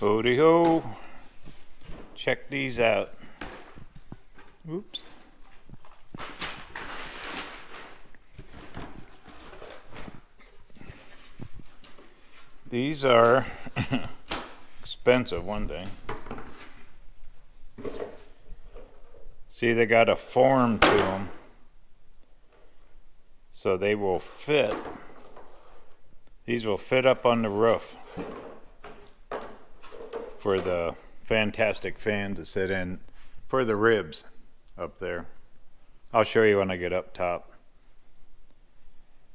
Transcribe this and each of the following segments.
Howdy ho. Check these out. Oops. These are expensive, one thing. See, they got a form to them, so they will fit. These will fit up on the roof for the fantastic fans to sit in for the ribs up there. I'll show you when I get up top.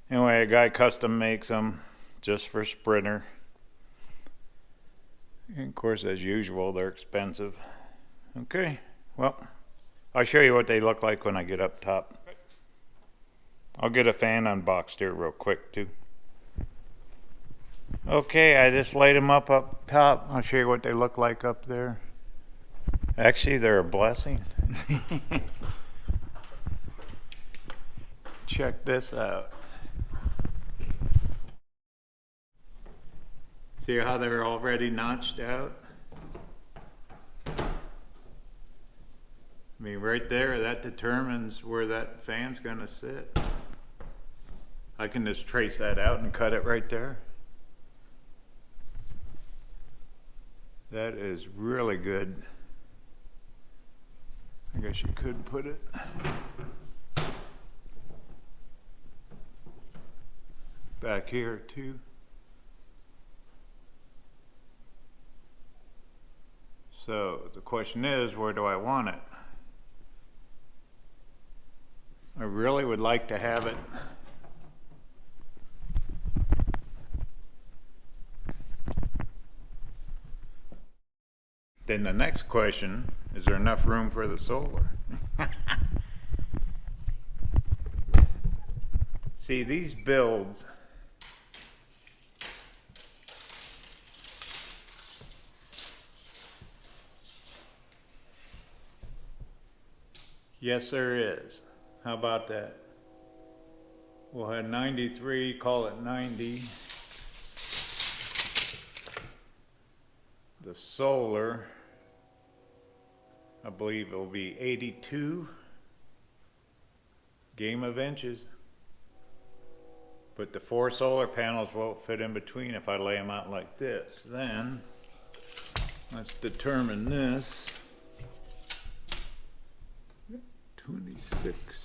Anyway, a guy custom makes them just for Sprinter. And of course, as usual, they're expensive. Okay, well, I'll show you what they look like when I get up top. I'll get a fan unboxed here real quick too. Okay, I just laid them up top. I'll show you what they look like up there. Actually, they're a blessing. Check this out. See how they're already notched out? I mean, right there, that determines where that fan's gonna sit. I can just trace that out and cut it right there. That is really good. I guess you could put it back here too. So the question is, where do I want it? I really would like to have it then the next question, is there enough room for the solar? See, these builds yes, there is. How about that? We'll have 93, call it 90. The solar, I believe it will be 82. Game of inches. But the 4 solar panels won't fit in between if I lay them out like this. Then, let's determine this. 26.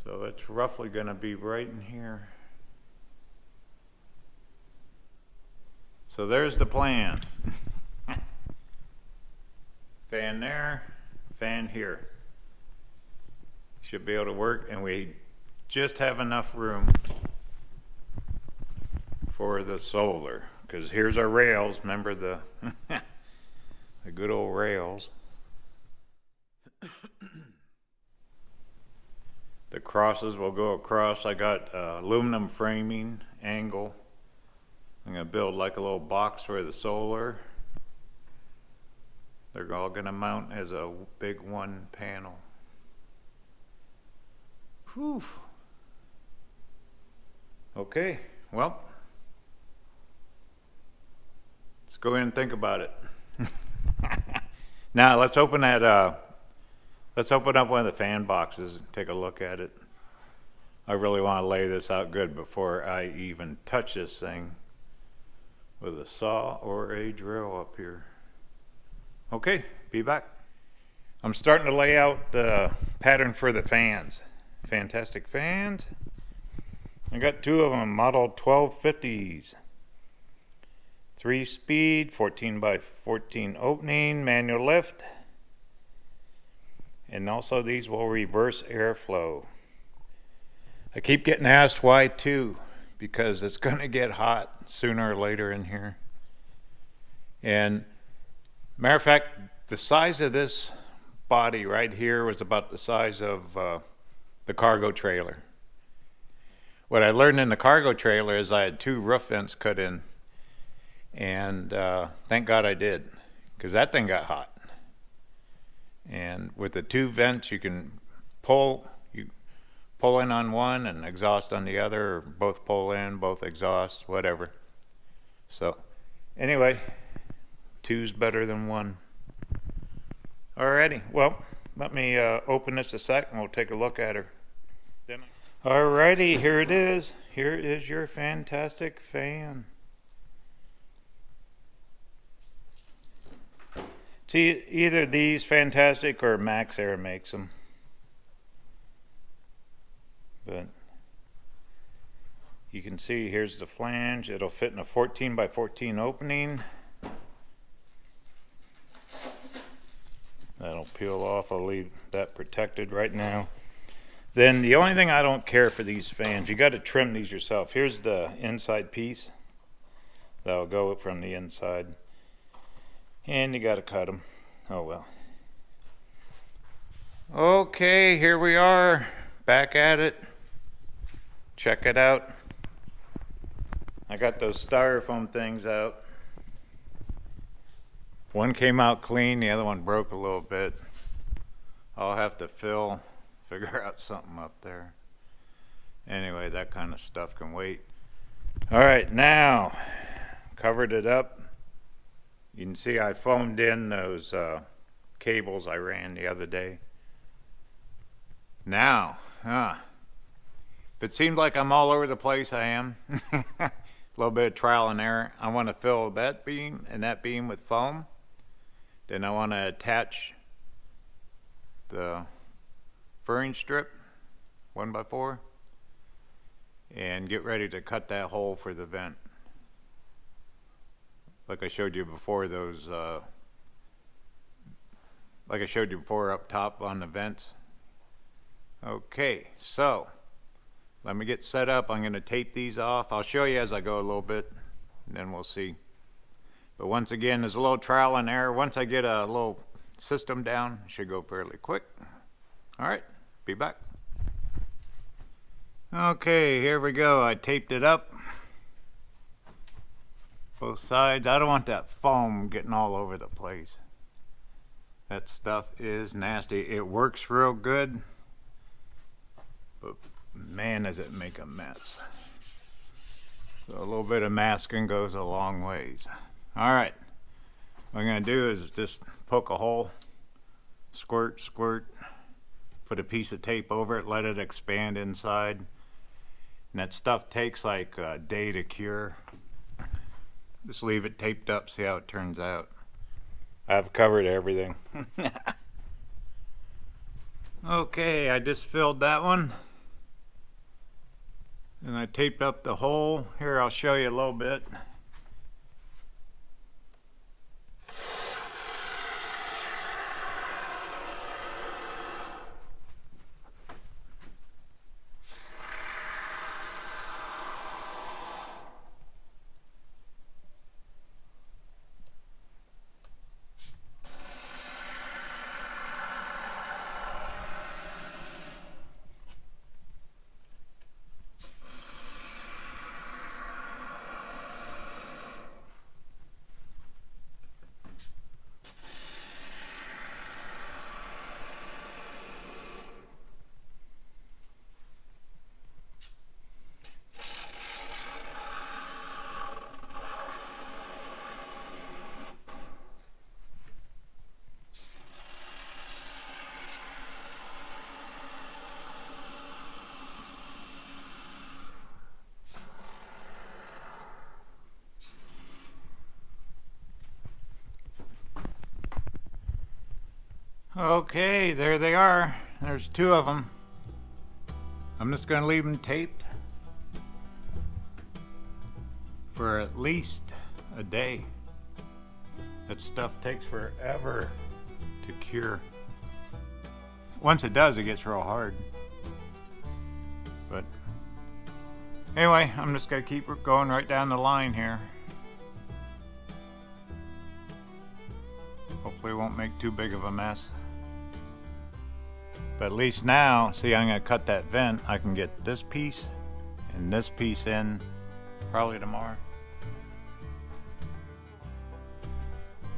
So it's roughly going to be right in here. So there's the plan. Fan there, fan here. Should be able to work, and we just have enough room for the solar, because here's our rails. Remember the the good old rails. The crosses will go across. I got aluminum framing angle. I'm gonna build like a little box for the solar. They're all gonna mount as a big one panel. Whew. Okay, well, let's go in and think about it. Now let's open that. Let's open up one of the fan boxes and take a look at it. I really want to lay this out good before I even touch this thing with a saw or a drill up here. Okay, be back. I'm starting to lay out the pattern for the fans. Fantastic fans. I got 2 of them, model 1250s. 3-speed, 14x14 opening, manual lift. And also these will reverse airflow. I keep getting asked why too, because it's going to get hot sooner or later in here. And matter of fact, the size of this body right here was about the size of the cargo trailer. What I learned in the cargo trailer is I had 2 roof vents cut in, and thank God I did, because that thing got hot. And with the 2 vents, you can you pull in on one and exhaust on the other, or both pull in, both exhaust, whatever. So anyway, two's better than one. Alrighty, well, let me open this a sec and we'll take a look at her. Alrighty, here it is. Here is your fantastic fan. See, either these Fantastic or Max Air makes them. But you can see here's the flange. It'll fit in a 14 by 14 opening. That'll peel off. I'll leave that protected right now. Then the only thing I don't care for these fans, you got to trim these yourself. Here's the inside piece. That'll go from the inside. And you got to cut them. Oh well. Okay, here we are. Back at it. Check it out. I got those styrofoam things out. One came out clean, the other one broke a little bit. I'll have to figure out something up there. Anyway, that kind of stuff can wait. All right, now, covered it up. You can see I foamed in those cables I ran the other day. Now, if it seems like I'm all over the place, I am. A little bit of trial and error. I want to fill that beam and that beam with foam. Then I want to attach the furring strip 1x4 and get ready to cut that hole for the vent. Like I showed you before, those like I showed you before up top on the vents. Okay, so let me get set up. I'm going to tape these off. I'll show you as I go a little bit, and then we'll see. But once again, there's a little trial and error. Once I get a little system down, it should go fairly quick. All right, be back. Okay, here we go. I taped it up. Both sides. I don't want that foam getting all over the place. That stuff is nasty. It works real good, but man, does it make a mess. So a little bit of masking goes a long ways. All right, what I'm going to do is just poke a hole, squirt, squirt, put a piece of tape over it, let it expand inside. And that stuff takes like a day to cure. Just leave it taped up, see how it turns out. I've covered everything. Okay, I just filled that one. And I taped up the hole. Here, I'll show you a little bit. Okay, there they are. There's two of them. I'm just going to leave them taped for at least a day. That stuff takes forever to cure. Once it does, it gets real hard. But anyway, I'm just going to keep going right down the line here. Hopefully it won't make too big of a mess. But at least now, see, I'm going to cut that vent. I can get this piece and this piece in probably tomorrow.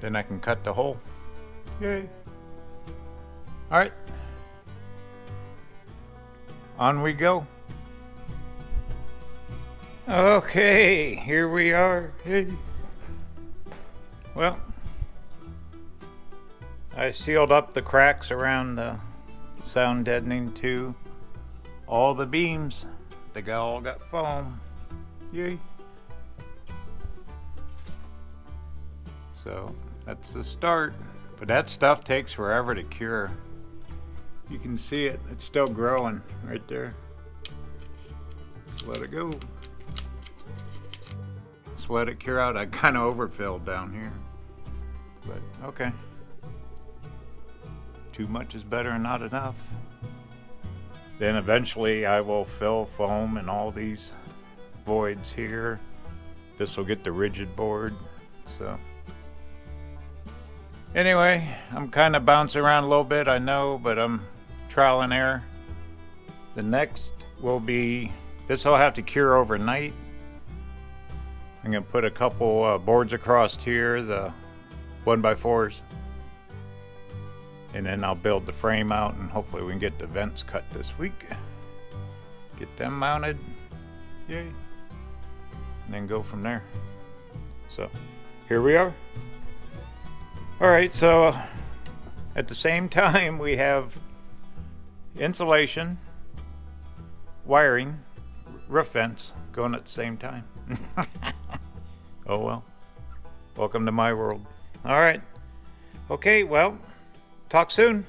Then I can cut the hole. Yay. Alright. on we go. Okay, here we are. Hey. Well, I sealed up the cracks around the sound deadening to all the beams. They all got foam. Yay. So that's the start. But that stuff takes forever to cure. You can see it. It's still growing right there. Just let it go. Just let it cure out. I kind of overfilled down here. But okay. Too much is better than not enough. Then eventually I will fill foam in all these voids here. This will get the rigid board. So anyway, I'm kind of bouncing around a little bit, I know, but I'm trial and error. The next will be, this will have to cure overnight. I'm going to put a couple boards across here, the 1x4s. And then I'll build the frame out and hopefully we can get the vents cut this week. Get them mounted. Yay. And then go from there. So here we are. Alright, so at the same time we have insulation, wiring, roof vents going at the same time. Oh well. Welcome to my world. Alright. Okay, well, talk soon.